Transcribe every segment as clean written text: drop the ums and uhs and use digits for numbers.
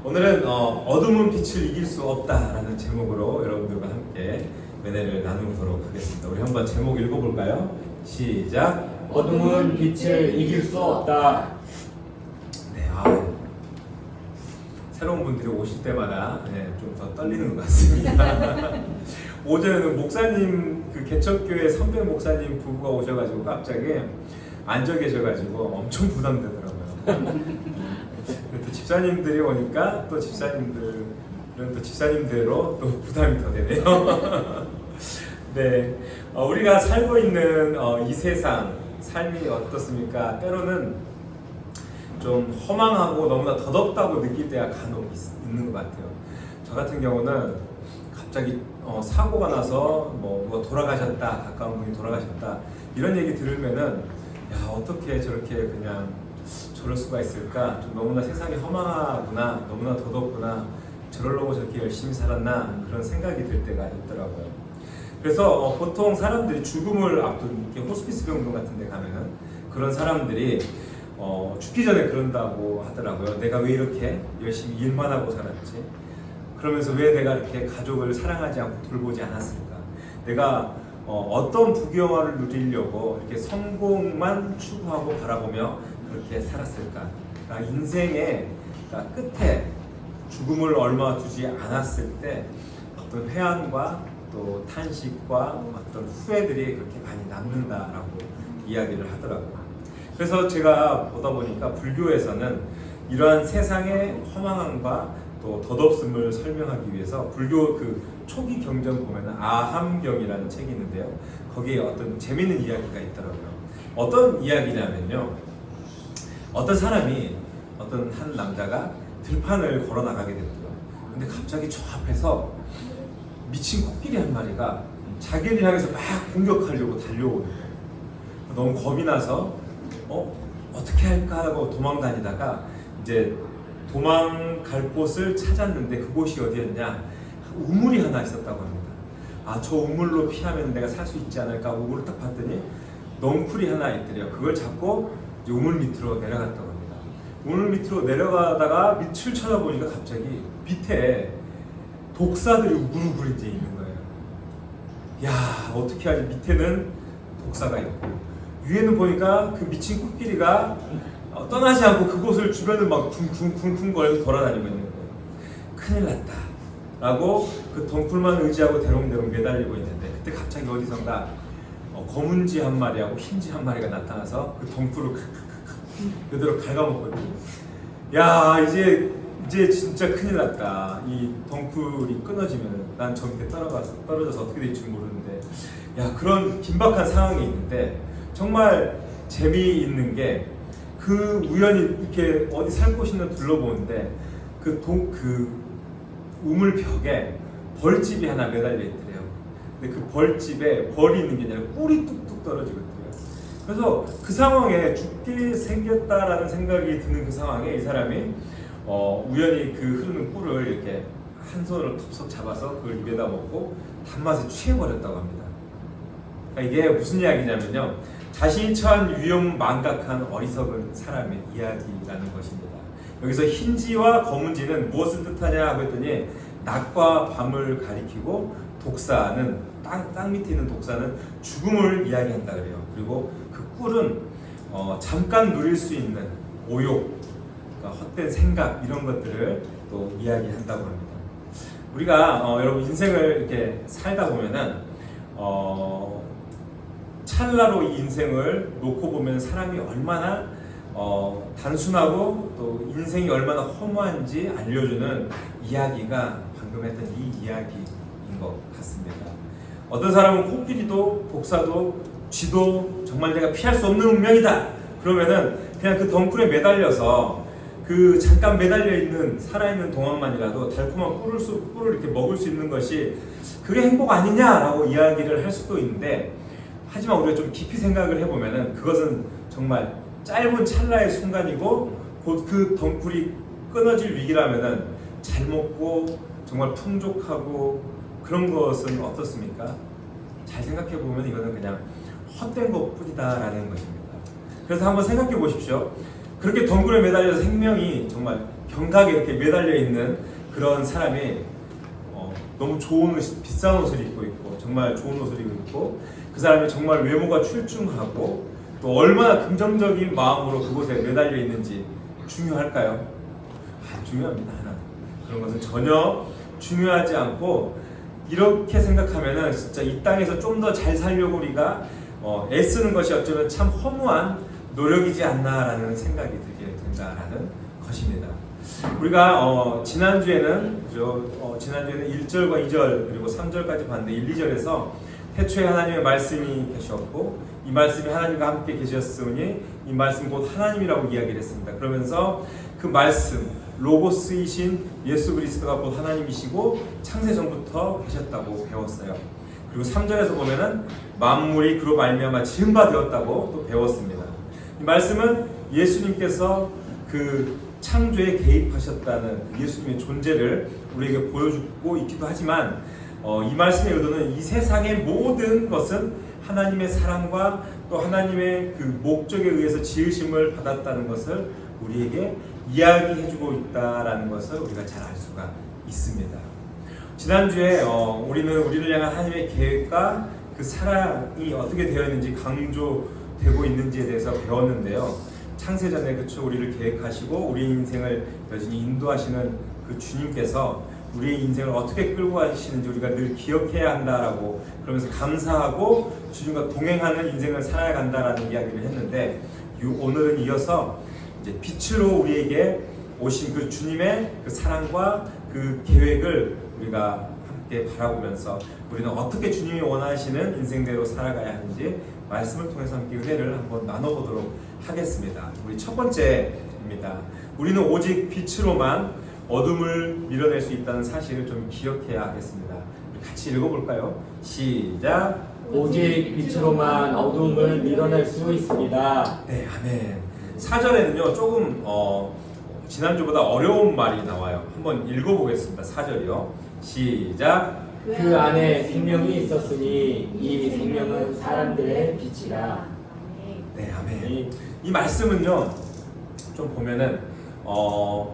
오늘은 어둠은 빛을 이길 수 없다라는 제목으로 여러분들과 함께 은혜를 나누도록 하겠습니다. 우리 한번 제목 읽어볼까요? 시작. 어둠은 빛을 이길 수 없다. 네, 새로운 분들이 오실 때마다 좀 더 떨리는 것 같습니다. 오전에는 목사님, 개척교회 선배 목사님 부부가 오셔가지고 갑자기 앉아 계셔가지고 엄청 부담되더라고요. 또 집사님들이 오니까 또 집사님들은 또 집사님대로 또 부담이 더 되네요. 네, 우리가 살고 있는 이 세상 삶이 어떻습니까? 때로는 좀 허망하고 너무나 더덥다고 느낄 때가 간혹 있는 것 같아요. 저 같은 경우는 갑자기 사고가 나서 누가 돌아가셨다, 가까운 분이 돌아가셨다 이런 얘기 들으면은 야, 어떻게 저렇게 그냥 저럴 수가 있을까? 좀 너무나 세상이 허망하구나, 너무나 더덥구나, 저러려고 저렇게 열심히 살았나 그런 생각이 들 때가 있더라고요. 그래서 보통 사람들이 죽음을 앞둔 이렇게 호스피스 병동 같은 데 가면은 그런 사람들이 죽기 전에 그런다고 하더라고요. 내가 왜 이렇게 열심히 일만 하고 살았지? 그러면서 왜 내가 이렇게 가족을 사랑하지 않고 돌보지 않았을까? 내가 어떤 부귀영화를 누리려고 이렇게 성공만 추구하고 바라보며 그렇게 살았을까? 그러니까 인생의 끝에 죽음을 얼마 두지 않았을 때 어떤 회한과 또 탄식과 어떤 후회들이 그렇게 많이 남는다라고 이야기를 하더라고요. 그래서 제가 보다 보니까 불교에서는 이러한 세상의 허망함과 또 덧없음을 설명하기 위해서 불교 초기 경전 보면은 아함경이라는 책이 있는데요. 거기에 어떤 재미있는 이야기가 있더라고요. 어떤 이야기냐면요. 어떤 사람이 어떤 한 남자가 들판을 걸어 나가게 됐고요. 근데 갑자기 저 앞에서 미친 코끼리 한 마리가 자기를 향해서 막 공격하려고 달려오는 거예요. 너무 겁이 나서 어떻게 할까 하고 도망 다니다가 이제 도망갈 곳을 찾았는데 그곳이 어디였냐? 우물이 하나 있었다고 합니다. 저 우물로 피하면 내가 살 수 있지 않을까 하고 우물을 딱 봤더니 넝쿨이 하나 있더래요. 그걸 잡고 이제 우물 밑으로 내려갔다고 합니다. 우물 밑으로 내려가다가 밑을 쳐다보니까 갑자기 밑에 독사들이 우글우글 이제 있는 거예요. 야, 어떻게 하지? 밑에는 독사가 있고 위에는 보니까 그 미친 코끼리가 떠나지 않고 그곳을 주변을 막 쿵쿵쿵쿵 거리면서 돌아다니고 있는 거예요. 큰일 났다 라고 그 덩굴만 의지하고 대롱대롱 매달리고 있는데 그때 갑자기 어디선가 검은지 한 마리하고 흰지 한 마리가 나타나서 그 덩굴을 그대로 갉아먹거든요. 야, 이제 진짜 큰일 났다. 이 덩굴이 끊어지면 난 저 밑에 떨어져서 어떻게 될지 모르는데, 야, 그런 긴박한 상황이 있는데 정말 재미있는 게 우연히 이렇게 어디 살 곳 있는 둘러보는데 그 우물 벽에 벌집이 하나 매달려 있더래요. 근데 그 벌집에 벌이 있는 게 아니라 꿀이 뚝뚝 떨어지고 있더래요. 그래서 그 상황에 죽게 생겼다라는 생각이 드는 그 상황에 이 사람이 우연히 그 흐르는 꿀을 이렇게 한 손으로 톱석 잡아서 그걸 입에다 먹고 단맛에 취해버렸다고 합니다. 그러니까 이게 무슨 이야기냐면요. 자신이 처한 위험 망각한 어리석은 사람의 이야기라는 것입니다. 여기서 흰지와 검은지는 무엇을 뜻하냐 하고 했더니 낮과 밤을 가리키고 독사는 땅 밑에 있는 독사는 죽음을 이야기한다 그래요. 그리고 그 꿀은 잠깐 누릴 수 있는 오욕, 그러니까 헛된 생각 이런 것들을 또 이야기한다고 합니다. 우리가 여러분 인생을 이렇게 살다 보면은 찰나로 이 인생을 놓고 보면 사람이 얼마나 단순하고 또 인생이 얼마나 허무한지 알려주는 이야기가 방금 했던 이 이야기인 것 같습니다. 어떤 사람은 코끼리도 독사도 쥐도 정말 내가 피할 수 없는 운명이다. 그러면은 그냥 그 덩굴에 매달려서 그 잠깐 매달려 있는 살아있는 동안만이라도 달콤한 꿀을 이렇게 먹을 수 있는 것이 그게 행복 아니냐라고 이야기를 할 수도 있는데, 하지만 우리가 좀 깊이 생각을 해보면은 그것은 정말 짧은 찰나의 순간이고 곧 그 덩굴이 끊어질 위기라면은 잘 먹고 정말 풍족하고 그런 것은 어떻습니까? 잘 생각해 보면 이거는 그냥 헛된 것뿐이다라는 것입니다. 그래서 한번 생각해 보십시오. 그렇게 덩굴에 매달려서 생명이 정말 경각에 이렇게 매달려 있는 그런 사람이 너무 좋은 비싼 옷을 입고 있고 정말 좋은 옷을 입고 있고 그 사람이 정말 외모가 출중하고 또 얼마나 긍정적인 마음으로 그곳에 매달려 있는지 중요할까요? 중요합니다. 하나. 그런 것은 전혀 중요하지 않고 이렇게 생각하면은 진짜 이 땅에서 좀 더 잘 살려고 우리가 애쓰는 것이 어쩌면 참 허무한 노력이지 않나라는 생각이 들게 된다라는 것입니다. 우리가 지난주에는 1절과 2절 그리고 3절까지 봤는데 1, 2절에서 태초에 하나님의 말씀이 계셨고 이 말씀이 하나님과 함께 계셨으니 이 말씀 곧 하나님이라고 이야기를 했습니다. 그러면서 그 말씀 로고스이신 예수 그리스도가 곧 하나님이시고 창세 전부터 계셨다고 배웠어요. 그리고 3절에서 보면은 만물이 그로 말미암아 지은 바 되었다고 또 배웠습니다. 이 말씀은 예수님께서 그 창조에 개입하셨다는 예수님의 존재를 우리에게 보여주고 있기도 하지만 이 말씀의 의도는 이 세상의 모든 것은 하나님의 사랑과 또 하나님의 그 목적에 의해서 지으심을 받았다는 것을 우리에게 이야기해주고 있다라는 것을 우리가 잘 알 수가 있습니다. 지난주에 우리를 향한 하나님의 계획과 그 사랑이 어떻게 되어 있는지 강조되고 있는지에 대해서 배웠는데요. 창세전에 그쵸 우리를 계획하시고 우리의 인생을 여전히 인도하시는 그 주님께서 우리의 인생을 어떻게 끌고 가시는지 우리가 늘 기억해야 한다라고 그러면서 감사하고 주님과 동행하는 인생을 살아야 간다라는 이야기를 했는데 오늘은 이어서 이제 빛으로 우리에게 오신 그 주님의 그 사랑과 그 계획을 우리가 함께 바라보면서 우리는 어떻게 주님이 원하시는 인생대로 살아가야 하는지 말씀을 통해서 함께 은혜를 한번 나눠보도록 하겠습니다. 우리 첫 번째입니다. 우리는 오직 빛으로만 어둠을 밀어낼 수 있다는 사실을 좀 기억해야 하겠습니다. 같이 읽어볼까요? 시작. 오직 빛으로만 어둠을 밀어낼 수 있습니다. 네, 아멘. 4절에는요 조금 지난주보다 어려운 말이 나와요. 한번 읽어보겠습니다. 4절이요. 시작. 그 안에 생명이 있었으니 이 생명은 사람들의 빛이라. 네, 아멘. 이 말씀은요 좀 보면은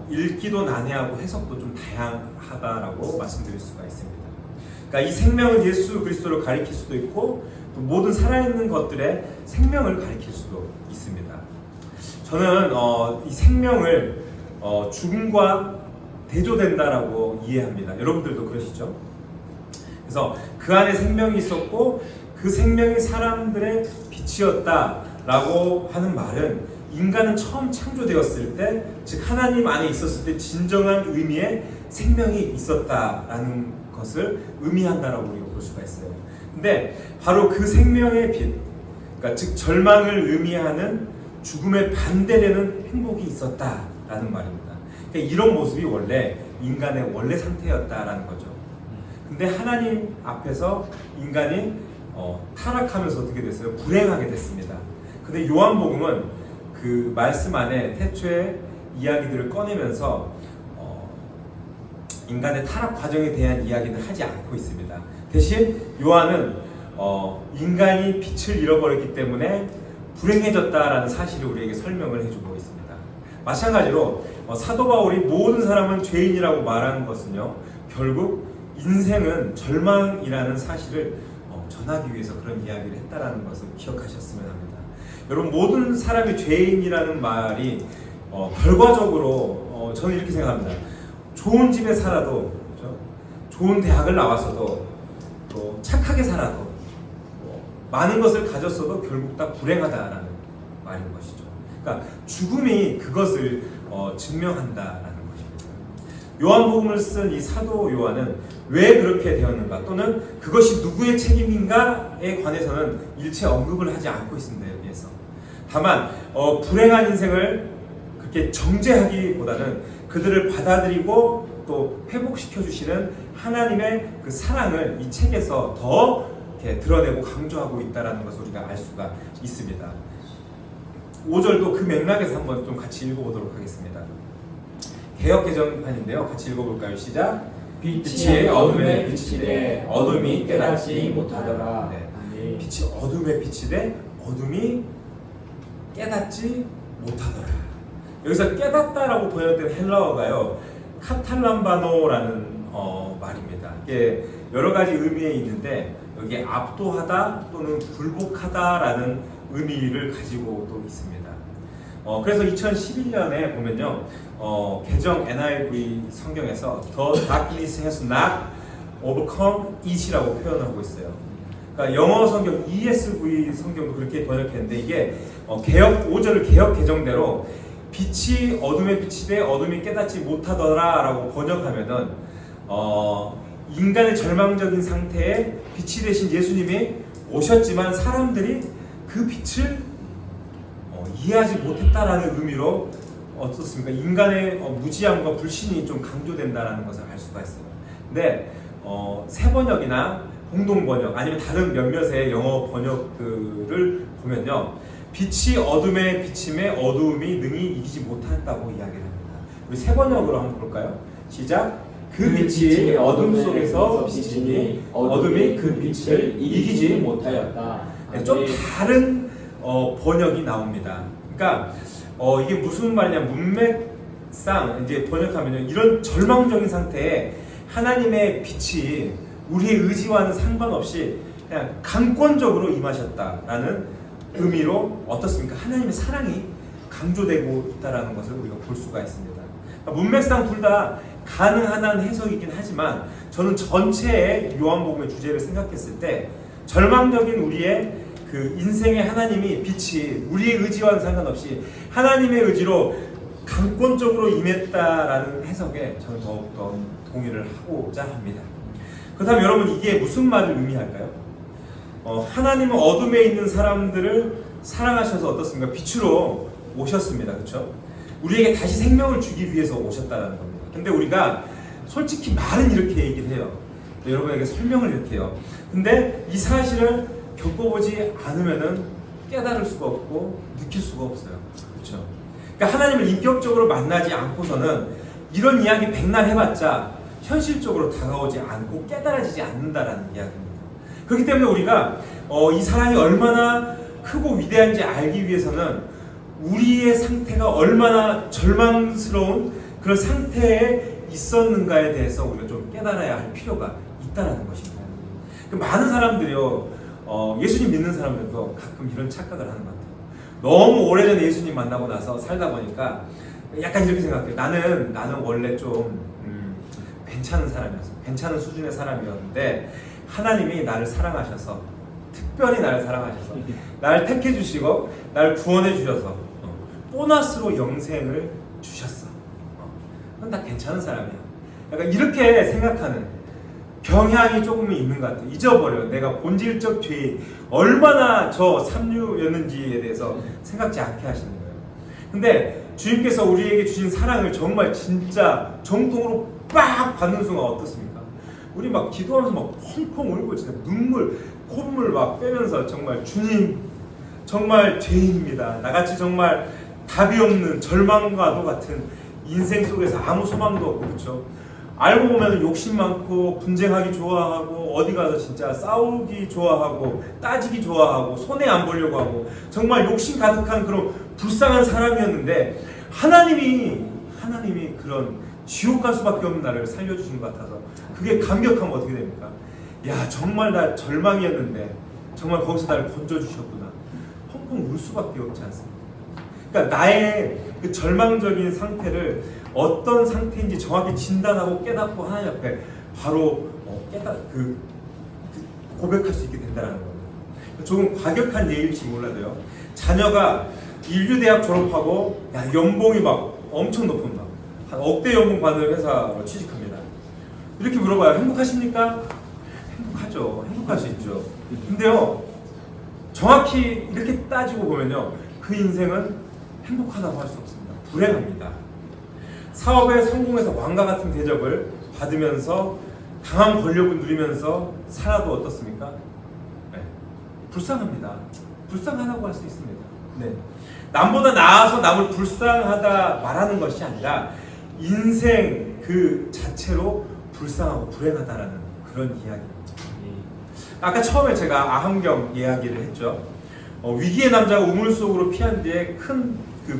읽기도 난해하고 해석도 좀 다양하다라고 말씀드릴 수가 있습니다. 그러니까 이 생명은 예수 그리스도를 가리킬 수도 있고 또 모든 살아있는 것들의 생명을 가리킬 수도 있습니다. 저는 이 생명을 죽음과 대조된다라고 이해합니다. 여러분들도 그러시죠? 그래서 그 안에 생명이 있었고 그 생명이 사람들의 빛이었다라고 하는 말은 인간은 처음 창조되었을 때, 즉 하나님 안에 있었을 때 진정한 의미의 생명이 있었다라는 것을 의미한다라고 우리가 볼 수가 있어요. 근데 바로 그 생명의 빛, 그러니까 즉 절망을 의미하는 죽음의 반대되는 행복이 있었다라는 말입니다. 그러니까 이런 모습이 원래 인간의 원래 상태였다라는 거죠. 근데 하나님 앞에서 인간이 타락하면서 어떻게 됐어요? 불행하게 됐습니다. 근데 요한복음은 그 말씀 안에 태초의 이야기들을 꺼내면서 인간의 타락 과정에 대한 이야기는 하지 않고 있습니다. 대신 요한은 인간이 빛을 잃어버렸기 때문에 불행해졌다라는 사실을 우리에게 설명을 해주고 있습니다. 마찬가지로 사도 바울이 모든 사람은 죄인이라고 말하는 것은요, 결국 인생은 절망이라는 사실을 전하기 위해서 그런 이야기를 했다라는 것을 기억하셨으면 합니다. 여러분, 모든 사람이 죄인이라는 말이 결과적으로 저는 이렇게 생각합니다. 좋은 집에 살아도, 그렇죠? 좋은 대학을 나왔어도, 또 착하게 살아도, 많은 것을 가졌어도 결국 다 불행하다라는 말인 것이죠. 그러니까 죽음이 그것을 증명한다라는 것입니다. 요한복음을 쓴 이 사도 요한은 왜 그렇게 되었는가, 또는 그것이 누구의 책임인가에 관해서는 일체 언급을 하지 않고 있습니다. 여기에서 다만 불행한 인생을 그렇게 정죄하기보다는 그들을 받아들이고 또 회복시켜 주시는 하나님의 그 사랑을 이 책에서 더 이렇게 드러내고 강조하고 있다라는 것을 우리가 알 수가 있습니다. 5절도 그 맥락에서 한번 좀 같이 읽어보도록 하겠습니다. 개역개정판인데요. 같이 읽어볼까요? 시작. 빛이 어둠에 비치되 어둠이 깨닫지 못하더라. 네. 빛이 어둠에 비치되 어둠이 깨닫지 못하더라. 여기서 깨닫다라고 번역된 헬라어가요, 카탈람바노라는 말입니다. 이게 여러 가지 의미에 있는데 여기에 압도하다 또는 굴복하다라는 의미를 가지고 또 있습니다. 그래서 2011년에 보면요, 개정 NIV 성경에서 The darkness has not overcome it이라고 표현을 하고 있어요. 그러니까 영어 성경 ESV 성경도 그렇게 번역했는데 이게 개역 5절을 개역 개정대로 빛이 어둠에 비치되 어둠이 깨닫지 못하더라라고 번역하면은 인간의 절망적인 상태에 빛이 되신 예수님이 오셨지만 사람들이 그 빛을 이해하지 못했다라는 의미로 어떻습니까? 인간의 무지함과 불신이 좀 강조된다라는 것을 알 수가 있어요. 근데 새 번역이나 공동 번역 아니면 다른 몇몇의 영어 번역들을 보면요, 빛이 어둠에 비침에 어두움이 능히 이기지 못했다고 이야기를 합니다. 우리 새 번역으로 한번 볼까요? 시작. 그 빛이 어둠 속에서 비치니 어둠이 그 빛을 이기지 못하였다. 네, 좀 다른 번역이 나옵니다. 그러니까 이게 무슨 말이냐, 문맥상 이제 번역하면요, 이런 절망적인 상태에 하나님의 빛이 우리의 의지와는 상관없이 그냥 강권적으로 임하셨다라는 의미로 어떻습니까? 하나님의 사랑이 강조되고 있다라는 것을 우리가 볼 수가 있습니다. 그러니까 문맥상 둘 다 가능한 해석이긴 하지만 저는 전체의 요한복음의 주제를 생각했을 때 절망적인 우리의 그 인생의 하나님이 빛이 우리의 의지와는 상관없이 하나님의 의지로 강권적으로 임했다라는 해석에 저는 더욱더 동의를 하고자 합니다. 그렇다면 여러분, 이게 무슨 말을 의미할까요? 하나님은 어둠에 있는 사람들을 사랑하셔서 어떻습니까? 빛으로 오셨습니다. 그렇죠? 우리에게 다시 생명을 주기 위해서 오셨다는 겁니다. 근데 우리가 솔직히 말은 이렇게 얘기를 해요. 여러분에게 설명을 이렇게 해요. 근데 이 사실을 겪어보지 않으면은 깨달을 수가 없고 느낄 수가 없어요. 그렇죠? 그러니까 하나님을 인격적으로 만나지 않고서는 이런 이야기 백날 해봤자 현실적으로 다가오지 않고 깨달아지지 않는다라는 이야기입니다. 그렇기 때문에 우리가 이 사랑이 얼마나 크고 위대한지 알기 위해서는 우리의 상태가 얼마나 절망스러운 그런 상태에 있었는가에 대해서 우리가 좀 깨달아야 할 필요가 있다는 것입니다. 많은 사람들이요, 예수님 믿는 사람들도 가끔 이런 착각을 하는 것 같아요. 너무 오래전에 예수님 만나고 나서 살다 보니까 약간 이렇게 생각해요. 나는 원래 좀 괜찮은 사람이었어. 괜찮은 수준의 사람이었는데 하나님이 나를 사랑하셔서, 특별히 나를 사랑하셔서 나를 택해 주시고 나를 구원해 주셔서 보너스로 영생을 주셨어. 그건 나 괜찮은 사람이야. 약간 이렇게 생각하는 경향이 조금은 있는 것 같아요. 잊어버려요. 내가 본질적 죄에 얼마나 저 삼류였는지에 대해서 생각지 않게 하시는 거예요. 근데 주님께서 우리에게 주신 사랑을 정말 진짜 정통으로 빡 받는 순간 어떻습니까? 우리 막 기도하면서 막 펑펑 울고 진짜 눈물, 콧물 막 빼면서 정말 주님, 정말 죄인입니다. 나같이 정말 답이 없는 절망과도 같은 인생 속에서 아무 소망도 없고, 그렇죠? 알고 보면 욕심 많고 분쟁하기 좋아하고 어디 가서 진짜 싸우기 좋아하고 따지기 좋아하고 손해 안 보려고 하고 정말 욕심 가득한 그런 불쌍한 사람이었는데 하나님이 그런 지옥 갈 수밖에 없는 나를 살려주신 것 같아서 그게 감격하면 어떻게 됩니까? 야, 정말 나 절망이었는데 정말 거기서 나를 건져주셨구나. 펑펑 울 수밖에 없지 않습니까? 그러니까 나의 그 절망적인 상태를 어떤 상태인지 정확히 진단하고 깨닫고 하나님 앞에 바로 고백할 수 있게 된다는 거예요. 조금 과격한 예일지 몰라도요, 자녀가 인류대학 졸업하고 연봉이 막 엄청 높은 한 억대 연봉 받는 회사로 취직합니다. 이렇게 물어봐요. 행복하십니까? 행복하죠. 행복할 수 있죠. 근데요, 정확히 이렇게 따지고 보면요, 그 인생은 행복하다고 할 수 없습니다. 불행합니다. 사업에 성공해서 왕과 같은 대접을 받으면서 강한 권력을 누리면서 살아도 어떻습니까? 네. 불쌍합니다. 불쌍하다고 할 수 있습니다. 네. 남보다 나아서 남을 불쌍하다 말하는 것이 아니라 인생 그 자체로 불쌍하고 불행하다라는 그런 이야기입니다. 아까 처음에 제가 아함경 이야기를 했죠. 위기의 남자가 우물 속으로 피한 뒤에 큰 그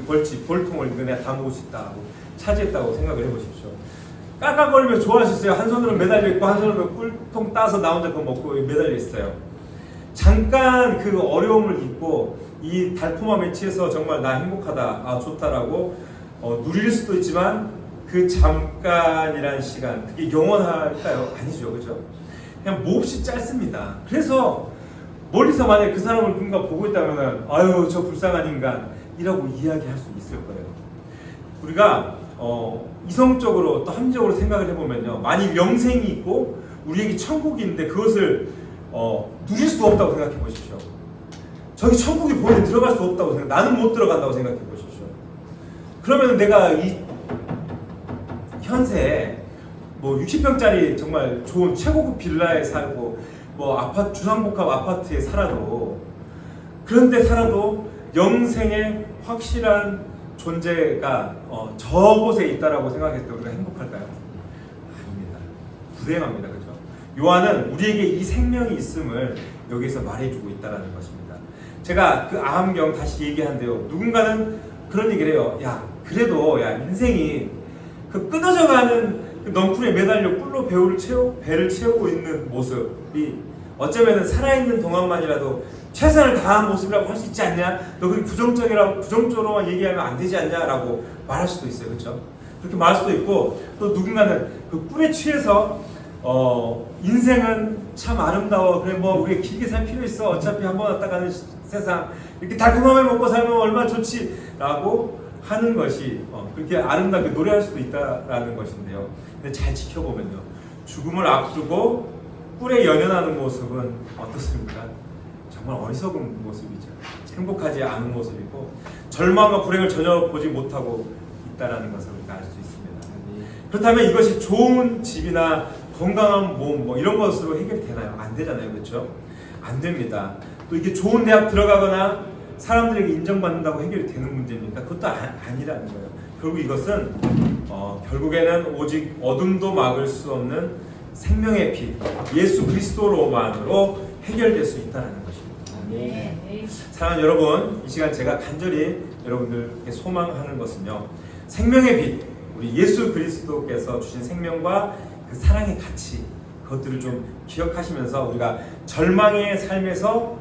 볼통을 이거 내가 다 먹을 수 있다고 차지했다고 생각을 해보십시오. 깍깍거리면서 좋아할 수 있어요. 한 손으로 매달려 있고 한 손으로 꿀통 따서 나 혼자 그거 먹고 매달려 있어요. 잠깐 그 어려움을 잊고 이 달콤함에 취해서 정말 나 행복하다, 아 좋다라고 누릴 수도 있지만 그 잠깐이란 시간 그게 영원할까요? 아니죠, 그렇죠? 그냥 몹시 짧습니다. 그래서 멀리서 만약에 그 사람을 누군가 보고 있다면 아유 저 불쌍한 인간이라고 이야기할 수 있을 거예요. 우리가 이성적으로 또 합리적으로 생각을 해보면요, 만일 영생이 있고 우리에게 천국이 있는데 그것을 누릴 수 없다고 생각해 보십시오. 저기 천국이 보이는데 들어갈 수 없다고 생각, 나는 못 들어간다고 생각해 보십시오. 그러면 내가 이 현세에 뭐 60평짜리 정말 좋은 최고급 빌라에 살고 뭐 아파트 주상복합 아파트에 살아도, 그런데 살아도 영생의 확실한 존재가 저곳에 있다라고 생각했을 때 우리가 행복할까요? 아닙니다. 불행합니다. 그렇죠? 요한은 우리에게 이 생명이 있음을 여기서 말해주고 있다는 것입니다. 제가 그 아함경 다시 얘기한대요. 누군가는 그런 얘기를 해요. 야 그래도 야 인생이 그 끊어져가는 그 넝쿨에 매달려 꿀로 배를 채우고 있는 모습이 어쩌면 살아있는 동안만이라도 최선을 다한 모습이라고 할 수 있지 않냐? 너 그렇게 부정적으로만 얘기하면 안 되지 않냐라고 말할 수도 있어요. 그렇죠? 그렇게 말할 수도 있고, 또 누군가는 그 꿀에 취해서 인생은 참 아름다워. 그래 뭐 우리가 길게 살 필요 있어. 어차피 한 번 왔다 가는 세상. 이렇게 달콤함을 먹고 살면 얼마나 좋지라고 하는 것이 그렇게 아름답게 노래할 수도 있다라는 것인데요. 근데 잘 지켜보면요, 죽음을 앞두고 꿀에 연연하는 모습은 어떻습니까? 정말 어리석은 모습이죠. 행복하지 않은 모습이고 절망과 불행을 전혀 보지 못하고 있다라는 것을 우리가 알 수 있습니다. 그렇다면 이것이 좋은 집이나 건강한 몸 뭐 이런 것으로 해결이 되나요? 안 되잖아요, 그렇죠? 안 됩니다. 또 이게 좋은 대학 들어가거나 사람들에게 인정받는다고 해결이 되는 문제입니까? 그것도 아니라는 거예요. 결국 이것은 결국에는 오직 어둠도 막을 수 없는 생명의 피 예수 그리스도로만으로 해결될 수 있다는 것입니다. 네. 사랑하는 여러분, 이 시간 제가 간절히 여러분들께 소망하는 것은요, 생명의 빛, 우리 예수 그리스도께서 주신 생명과 그 사랑의 가치, 그것들을 좀 기억하시면서 우리가 절망의 삶에서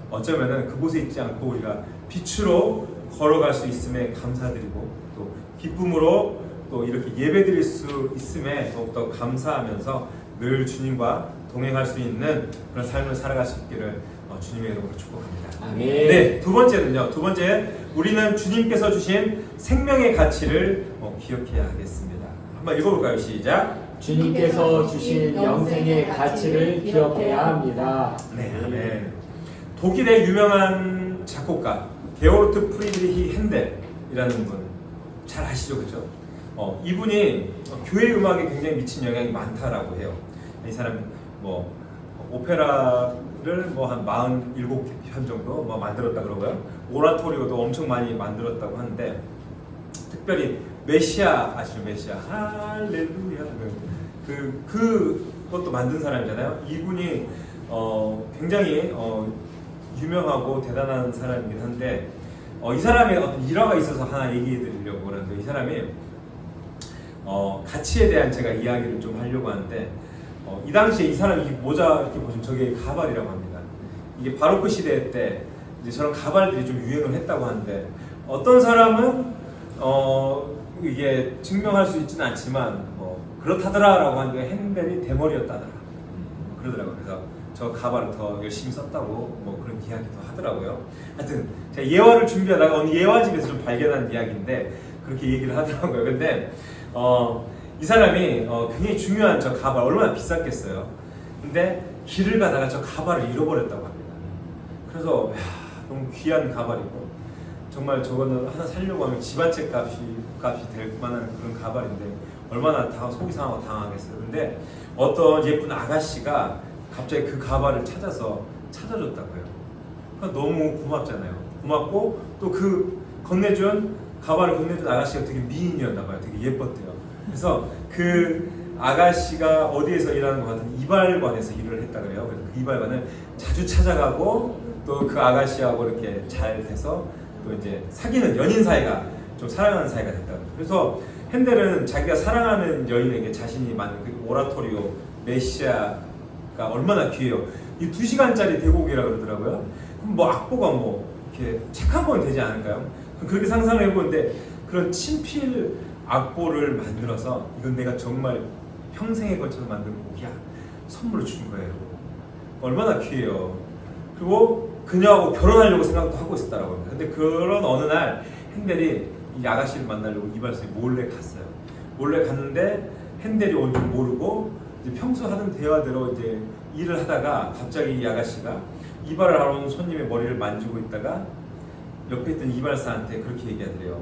어쩌면은 그곳에 있지 않고 우리가 빛으로 걸어갈 수 있음에 감사드리고, 또 기쁨으로 또 이렇게 예배드릴 수 있음에 더욱더 감사하면서 늘 주님과 동행할 수 있는 그런 삶을 살아갈 수 있기를 주님의 이름으로 축복합니다. 아멘. 네, 두 번째는요. 두 번째, 우리는 주님께서 주신 생명의 가치를 기억해야 하겠습니다. 한번 읽어볼까요? 시작. 주님께서 주신 영생의 가치를 기억해야 합니다. 네, 아멘. 독일의 유명한 작곡가 게오르트 프리드리히 핸델이라는 분 잘 아시죠, 그죠? 이분이 교회 음악에 굉장히 미친 영향이 많다라고 해요. 이 사람이 뭐 오페라를 뭐 한 47편 정도 뭐 만들었다 그러고요. 오라토리오도 엄청 많이 만들었다고 하는데, 특별히 메시아 아시죠? 메시아 할렐루야 그것도 만든 사람이잖아요. 이분이 굉장히 유명하고 대단한 사람이긴 한데, 이 사람의 어떤 일화가 있어서 하나 얘기해 드리려고 그러는데, 이 사람이 가치에 대한 제가 이야기를 좀 하려고 하는데, 이 당시에 이 사람이 모자 이렇게 보시면 저게 가발이라고 합니다. 이게 바로크 시대 때 이제 저런 가발들이 좀 유행을 했다고 하는데, 어떤 사람은 이게 증명할 수 있지는 않지만 뭐 그렇다더라라고 하는데 핸델이 대머리였다더라 그러더라고요. 그래서 저 가발을 더 열심히 썼다고 뭐 그런 이야기도 하더라고요. 하여튼 제가 예화를 준비하다가 어느 예화집에서 좀 발견한 이야기인데 그렇게 얘기를 하더라고요. 근데 이 사람이 굉장히 중요한 저 가발, 얼마나 비쌌겠어요. 근데 길을 가다가 저 가발을 잃어버렸다고 합니다. 그래서 너무 귀한 가발이고, 정말 저거는 하나 사려고 하면 집 한 채 값이 될 만한 그런 가발인데 얼마나 속이 상하고 당하겠어요. 근데 어떤 예쁜 아가씨가 갑자기 그 가발을 찾아줬다고요. 그러니까 너무 고맙잖아요. 고맙고 또 그 가발을 건네준 아가씨가 되게 미인이었나 봐요. 되게 예뻤대요. 그래서 그 아가씨가 어디에서 일하는 것 같은 이발관에서 일을 했다 그래요. 그래서 그 이발관을 자주 찾아가고 또 그 아가씨하고 이렇게 잘 돼서 또 이제 사귀는 연인 사이가 좀 사랑하는 사이가 됐다. 그래서 핸델은 자기가 사랑하는 여인에게 자신이 만든 그 오라토리오 메시아가 얼마나 귀해요. 이 2시간짜리 대곡이라 그러더라고요. 그럼 뭐 악보가 뭐 이렇게 책 한 권 되지 않을까요? 그렇게 상상을 해보는데 그런 친필 악보를 만들어서 이건 내가 정말 평생에 걸쳐서 만든 곡이야. 선물로 준 거예요. 얼마나 귀해요. 그리고 그녀하고 결혼하려고 생각도 하고 있었다라고 합니다. 근데 그런 어느 날 핸델이 이 아가씨를 만나려고 이발소에 몰래 갔어요. 몰래 갔는데 핸델이 온 줄 모르고 이제 평소 하던 대화대로 이제 일을 하다가 갑자기 이 아가씨가 이발을 하러 온 손님의 머리를 만지고 있다가 옆에 있던 이발사한테 그렇게 얘기하더래요.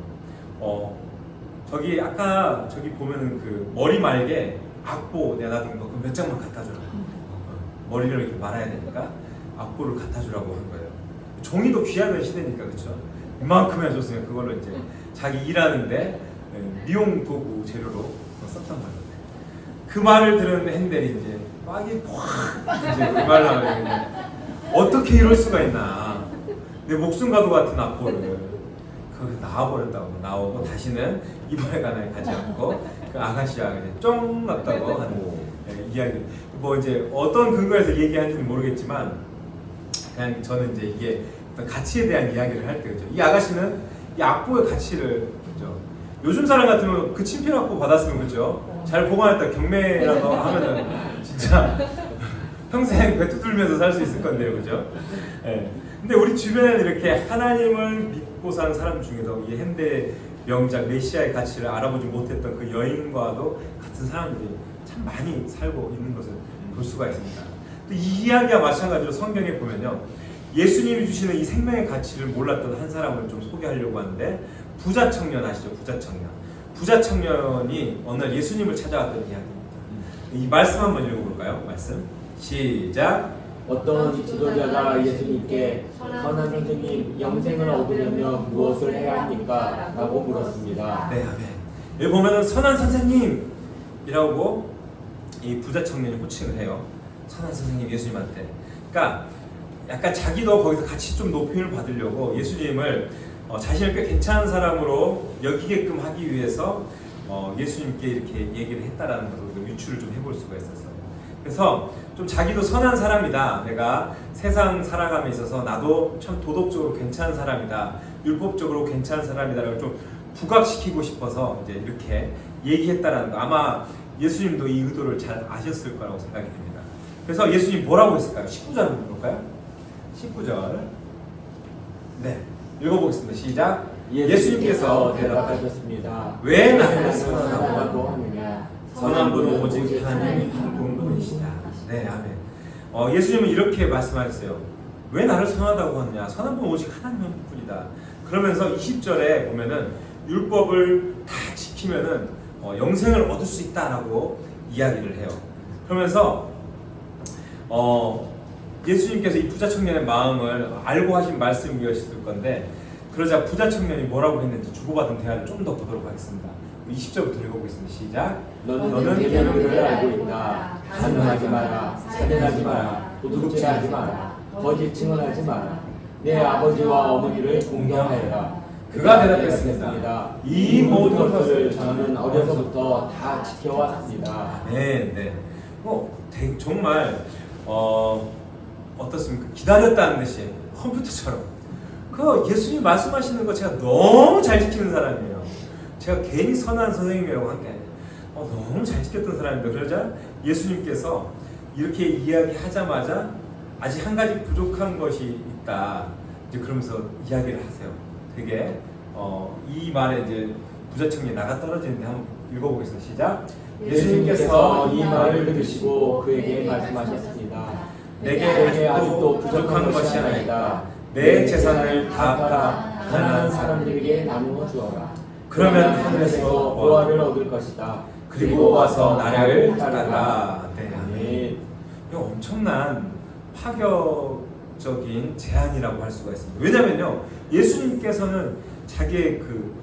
저기 아까 저기 보면은 그 머리 말개 악보 내가 놔둔 거 몇 장만 갖다 주라고. 머리를 이렇게 말아야 되니까 악보를 갖다 주라고 한 거예요. 종이도 귀하던 시대니까 그렇죠. 이만큼 해줬으면 그걸로 이제 자기 일하는데 미용 도구 재료로 썼단 말이에요. 그 말을 들은 핸델이 이제 빡이 팍 이제 그 말을 하면 어떻게 이럴 수가 있나. 내 목숨과도 같은 악보를 거기 나와버렸다고. 나오고 다시는 이발관에 가지 않고 그 아가씨와 이제 쫑 났다고 하는 이야기. 뭐 이제 어떤 근거에서 얘기하는지는 모르겠지만 그냥 저는 이제 이게 어떤 가치에 대한 이야기를 할 때죠. 이 아가씨는 이 악보의 가치를 그죠. 요즘 사람 같으면 그 친필 악보 받았으면 그죠. 잘 보관했다 경매라도 하면은 진짜 평생 배투들면서 살 수 있을 건데요, 그죠? 예. 근데 우리 주변에 이렇게 하나님을 믿고 사는 사람 중에서 이 현대 명작 메시아의 가치를 알아보지 못했던 그 여인과도 같은 사람들이 참 많이 살고 있는 것을 볼 수가 있습니다. 또 이 이야기와 마찬가지로 성경에 보면요, 예수님이 주시는 이 생명의 가치를 몰랐던 한 사람을 좀 소개하려고 하는데 부자 청년 아시죠? 부자 청년. 부자 청년이 어느 날 예수님을 찾아왔던 이야기입니다. 이 말씀 한번 읽어볼까요? 말씀 시작. 어떤 지도자가 예수님께 선한 선생님, 영생을 얻으려면 무엇을 해야 합니까? 라고 물었습니다. 네, 아멘. 여기 보면은 선한 선생님이라고 이 부자 청년이 호칭을 해요. 선한 선생님 예수님한테. 그러니까 약간 자기도 거기서 같이 좀 높임을 받으려고 예수님을 자신을 꽤 괜찮은 사람으로 여기게끔 하기 위해서 예수님께 이렇게 얘기를 했다라는 것을 우리가 유추를 좀 해볼 수가 있었어요. 그래서 좀 자기도 선한 사람이다. 내가 세상 살아감에 있어서 나도 참 도덕적으로 괜찮은 사람이다. 율법적으로 괜찮은 사람이다라고 좀 부각시키고 싶어서 이제 이렇게 얘기했다라는 거. 아마 예수님도 이 의도를 잘 아셨을 거라고 생각이 됩니다. 그래서 예수님 뭐라고 했을까요? 19절을 볼까요? 19절. 네. 읽어보겠습니다. 시작. 예수님께서 대답하셨습니다. 왜 나를 선하다고 선하다고 하느냐? 선한 분은 오직 하나님 한 분뿐이시다. 네, 아멘. 예수님은 이렇게 말씀하셨어요. 왜 나를 선하다고 하느냐? 선한 분은 오직 하나님 한 분뿐이다. 그러면서 20절에 보면은 율법을 다 지키면은 영생을 얻을 수 있다라고 이야기를 해요. 그러면서 예수님께서 이 부자 청년의 마음을 알고 하신 말씀이었을 건데, 그러자 부자 청년이 뭐라고 했는지 주고받은 대화를 좀 더 보도록 하겠습니다. 20절부터 읽어보겠습니다. 시작. 너는 계명들을 알고 있다. 간음하지 마라, 살인하지 마라, 도둑질하지 마라, 거짓 증언하지 마라, 내 아버지와 어머니를 공경하여라. 그가 대답했습니다. 이 모든 것을 저는 어려서부터 다 지켜왔습니다. 네, 네. 정말 어떻습니까? 기다렸다는 듯이 컴퓨터처럼 그 예수님 말씀하시는 거 제가 너무 잘 지키는 사람이에요. 제가 괜히 선한 선생님이라고 한 게 아니에요. 너무 잘 지켰던 사람입니다. 그러자 예수님께서 이렇게 이야기하자마자 아직 한 가지 부족한 것이 있다. 이제 그러면서 이야기를 하세요. 되게 이 말에 이제 부자 청년이 나가 떨어지는데 한번 읽어보겠습니다. 시작. 예수님께서 이 말을 들으시고 그에게 말씀하셨습니다. 내게 아직도 부족한 것이 하나 있다. 내 재산을 다 팔아 가난한 사람들에게 나누어 주어라. 그러면 하늘에서 보화를 얻을 것이다. 그리고 와서 나를 따르라. 네, 아멘. 이거 엄청난 파격적인 제안이라고 할 수가 있습니다. 왜냐면요, 예수님께서는 자기의 그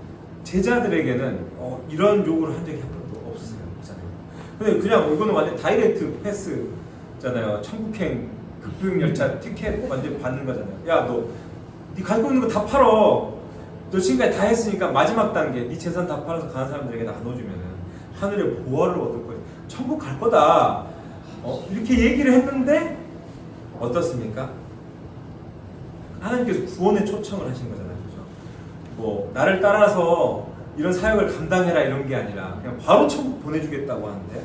제자들에게는 이런 요구를 한 적이 한 번도 없었어요. 근데 그냥 이거는 완전 다이렉트 패스잖아요. 천국행 급행 열차 티켓 완전 받는 거잖아요. 야, 너 네 가지고 있는 거 다 팔어. 너 지금까지 다 했으니까 마지막 단계 네 재산 다 팔아서 가는 사람들에게 나눠주면은 하늘의 보화를 얻을 거야. 천국 갈 거다. 이렇게 얘기를 했는데 어떻습니까? 하나님께서 구원에 초청을 하신 거잖아요. 그죠? 뭐 나를 따라서 이런 사역을 감당해라 이런 게 아니라 그냥 바로 천국 보내주겠다고 하는데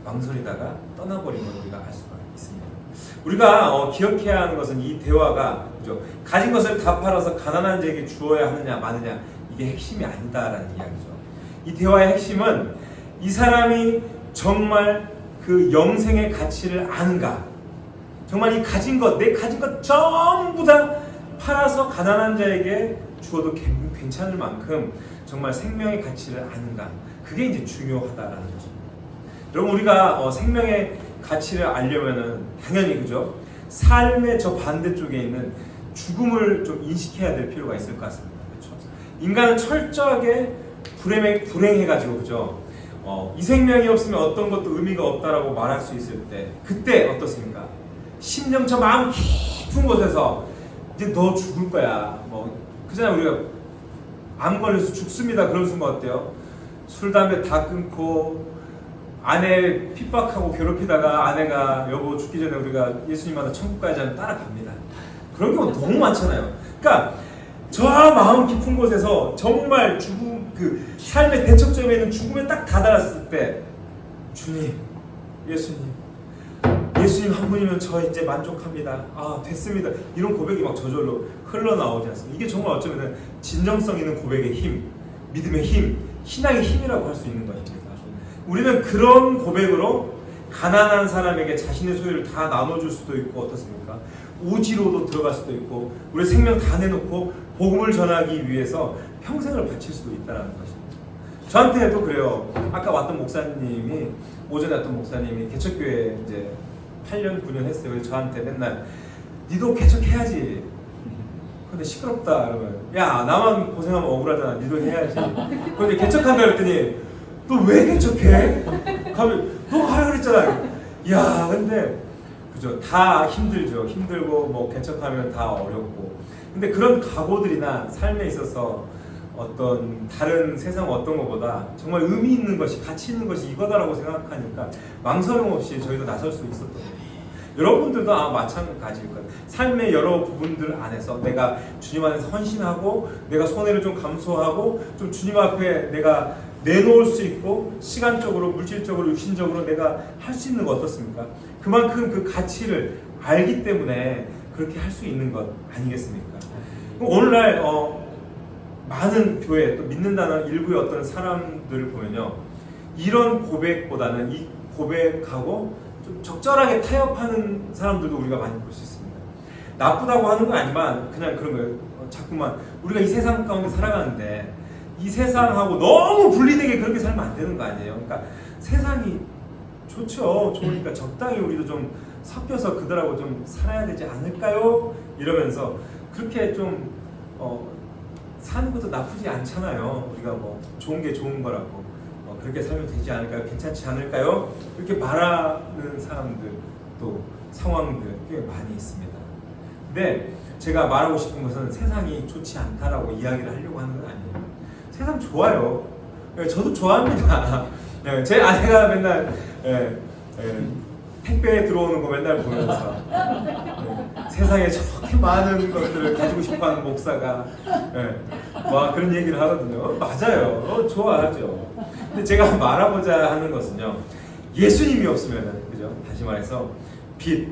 망설이다가 떠나버린 걸 우리가 알 수가 있습니다. 우리가 기억해야 하는 것은 이 대화가 그죠? 가진 것을 다 팔아서 가난한 자에게 주어야 하느냐 마느냐 이게 핵심이 아니다라는 이야기죠. 이 대화의 핵심은 이 사람이 정말 그 영생의 가치를 아는가, 정말 이 가진 것, 내 가진 것 전부 다 팔아서 가난한 자에게 주어도 괜찮을 만큼 정말 생명의 가치를 아는가, 그게 이제 중요하다라는 거죠. 여러분, 우리가 생명의 가치를 알려면은 당연히 그죠? 삶의 저 반대쪽에 있는 죽음을 좀 인식해야 될 필요가 있을 것 같습니다. 그렇죠? 인간은 철저하게 불행해가지고 그죠? 이 생명이 없으면 어떤 것도 의미가 없다라고 말할 수 있을 때, 그때 어떻습니까? 심령 저 마음 깊은 곳에서 이제 너 죽을 거야. 뭐 그잖아요. 우리가 암 걸려서 죽습니다. 그런 순간 어때요? 술 담배 다 끊고 아내 핍박하고 괴롭히다가 아내가 여보 죽기 전에 우리가 예수님마다 천국 가야지 하면 따라갑니다. 그런 경우 너무 많잖아요. 그러니까 저 마음 깊은 곳에서 정말 죽음, 그 삶의 대척점에 있는 죽음에 딱 다다랐을 때 주님, 예수님 한 분이면 저 이제 만족합니다. 아 됐습니다. 이런 고백이 막 저절로 흘러나오지 않습니까? 이게 정말 어쩌면 진정성 있는 고백의 힘, 믿음의 힘, 신앙의 힘이라고 할 수 있는 것입니다. 우리는 그런 고백으로 가난한 사람에게 자신의 소유를 다 나눠줄 수도 있고 어떻습니까? 오지로도 들어갈 수도 있고 우리 생명 다 내놓고 복음을 전하기 위해서 평생을 바칠 수도 있다는 것입니다. 저한테도 그래요. 아까 왔던 목사님이 오전에 왔던 목사님이 개척교회 이제 8년 9년 했어요. 그래서 저한테 맨날 니도 개척해야지. 근데 시끄럽다 그러면 야 나만 고생하면 억울하잖아. 니도 해야지. 근데 개척한다 그랬더니 너 왜 개척해? 가면 너 하라 그랬잖아. 야 근데 그죠? 다 힘들죠. 힘들고 뭐 개척하면 다 어렵고. 근데 그런 각오들이나 삶에 있어서 어떤 다른 세상 어떤 것보다 정말 의미 있는 것이 가치 있는 것이 이거다라고 생각하니까 망설임 없이 저희도 나설 수 있었던 거예요. 여러분들도 아마 마찬가지일 거예요. 삶의 여러 부분들 안에서 내가 주님 안에서 헌신하고 내가 손해를 좀 감수하고 좀 주님 앞에 내가 내놓을 수 있고 시간적으로 물질적으로 육신적으로 내가 할 수 있는 거 어떻습니까? 그만큼 그 가치를 알기 때문에 그렇게 할 수 있는 것 아니겠습니까? 오늘날 많은 교회 또 믿는다는 일부의 어떤 사람들을 보면요, 이런 고백보다는 이 고백하고 좀 적절하게 타협하는 사람들도 우리가 많이 볼 수 있습니다. 나쁘다고 하는 건 아니지만 그냥 그런 거예요. 자꾸만 우리가 이 세상 가운데 살아가는데 이 세상하고 너무 분리되게 그렇게 살면 안 되는 거 아니에요. 그러니까 세상이 좋죠. 좋으니까 적당히 우리도 좀 섞여서 그들하고 좀 살아야 되지 않을까요? 이러면서 그렇게 좀 사는 것도 나쁘지 않잖아요. 우리가 뭐 좋은 게 좋은 거라고 그렇게 살면 되지 않을까요? 괜찮지 않을까요? 이렇게 말하는 사람들 또 상황들 꽤 많이 있습니다. 근데 제가 말하고 싶은 것은 세상이 좋지 않다라고 이야기를 하려고 하는 건 아니에요. 세상 좋아요. 저도 좋아합니다. 제 아내가 맨날 택배에 들어오는 거 맨날 보면서 세상에 저렇게 많은 것들을 가지고 싶어하는 목사가 막 그런 얘기를 하거든요. 맞아요. 좋아하죠. 근데 제가 말하고자 하는 것은요, 예수님이 없으면은, 그죠? 다시 말해서 빛,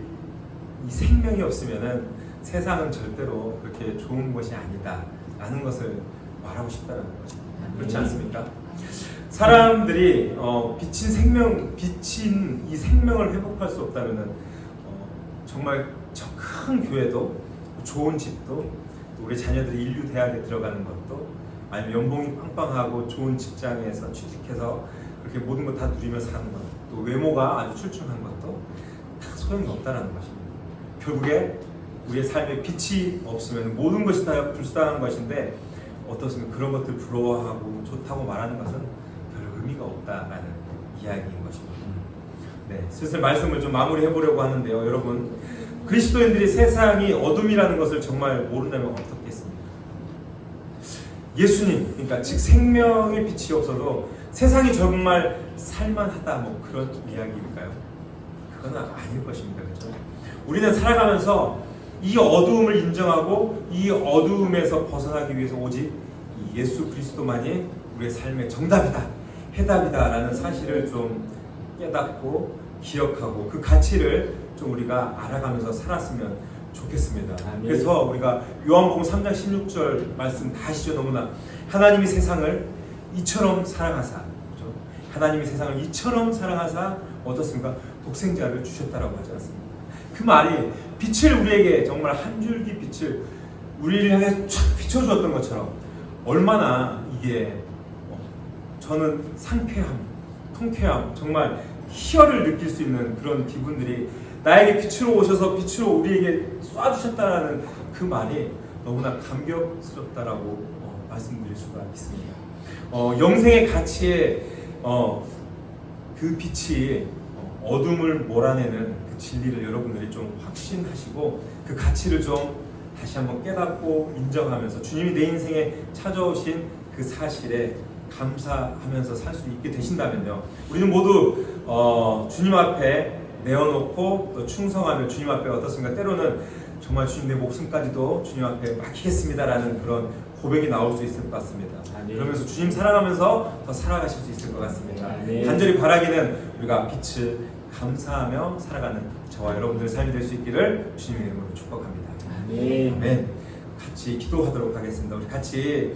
이 생명이 없으면은 세상은 절대로 그렇게 좋은 것이 아니다라는 것을 말하고 싶다는 거죠. 그렇지 않습니까? 사람들이 비친 이 생명을 회복할 수 없다면은 정말 저 큰 교회도 좋은 집도 우리 자녀들이 인류 대학에 들어가는 것도 아니면 연봉이 빵빵하고 좋은 직장에서 취직해서 그렇게 모든 것 다 누리며 사는 것, 또 외모가 아주 출중한 것도 다 소용이 없다는 것입니다. 결국에 우리의 삶에 빛이 없으면 모든 것이 다 불쌍한 것인데 어떻습니까? 그런 것들 부러워하고 좋다고 말하는 것은 별 의미가 없다라는 이야기인 것입니다. 네, 슬슬 말씀을 좀 마무리해 보려고 하는데요, 여러분. 그리스도인들이 세상이 어둠이라는 것을 정말 모른다면 어떻겠습니까? 예수님, 그러니까 즉 생명의 빛이 없어도 세상이 정말 살만하다 뭐 그런 이야기일까요? 그건 아닐 것입니다. 그렇죠? 우리는 살아가면서 이 어두움을 인정하고 이 어두움에서 벗어나기 위해서 오직 이 예수 그리스도만이 우리의 삶의 정답이다, 해답이다라는 사실을 좀 깨닫고 기억하고 그 가치를 좀 우리가 알아가면서 살았으면 좋겠습니다. 아멘. 그래서 우리가 요한복음 3장 16절 말씀 다 아시죠? 너무나 하나님이 세상을 이처럼 사랑하사, 그렇죠? 하나님이 세상을 이처럼 사랑하사 어떻습니까? 독생자를 주셨다라고 하지 않습니까? 그 말이 빛을 우리에게 정말 한 줄기 빛을 우리를 향해 촥 비춰주었던 것처럼 얼마나 이게 저는 상쾌함, 통쾌함, 정말 희열을 느낄 수 있는 그런 기분들이 나에게 빛으로 오셔서 빛으로 우리에게 쏴주셨다라는 그 말이 너무나 감격스럽다라고 말씀드릴 수가 있습니다. 영생의 가치에 그 빛이 어둠을 몰아내는 그 진리를 여러분들이 좀 확신하시고 그 가치를 좀 다시 한번 깨닫고 인정하면서 주님이 내 인생에 찾아오신 그 사실에 감사하면서 살 수 있게 되신다면요, 우리는 모두 주님 앞에 내어놓고 또 충성하며 주님 앞에 어떻습니까? 때로는 정말 주님 내 목숨까지도 주님 앞에 맡기겠습니다라는 그런 고백이 나올 수 있을 것 같습니다. 아멘. 그러면서 주님 살아가면서 더 살아가실 수 있을 것 같습니다. 아멘. 간절히 바라기는 우리가 빛을 감사하며 살아가는 저와 여러분들의 삶이 될 수 있기를 주님의 이름으로 축복합니다. 아멘. 아멘. 같이 기도하도록 하겠습니다. 우리 같이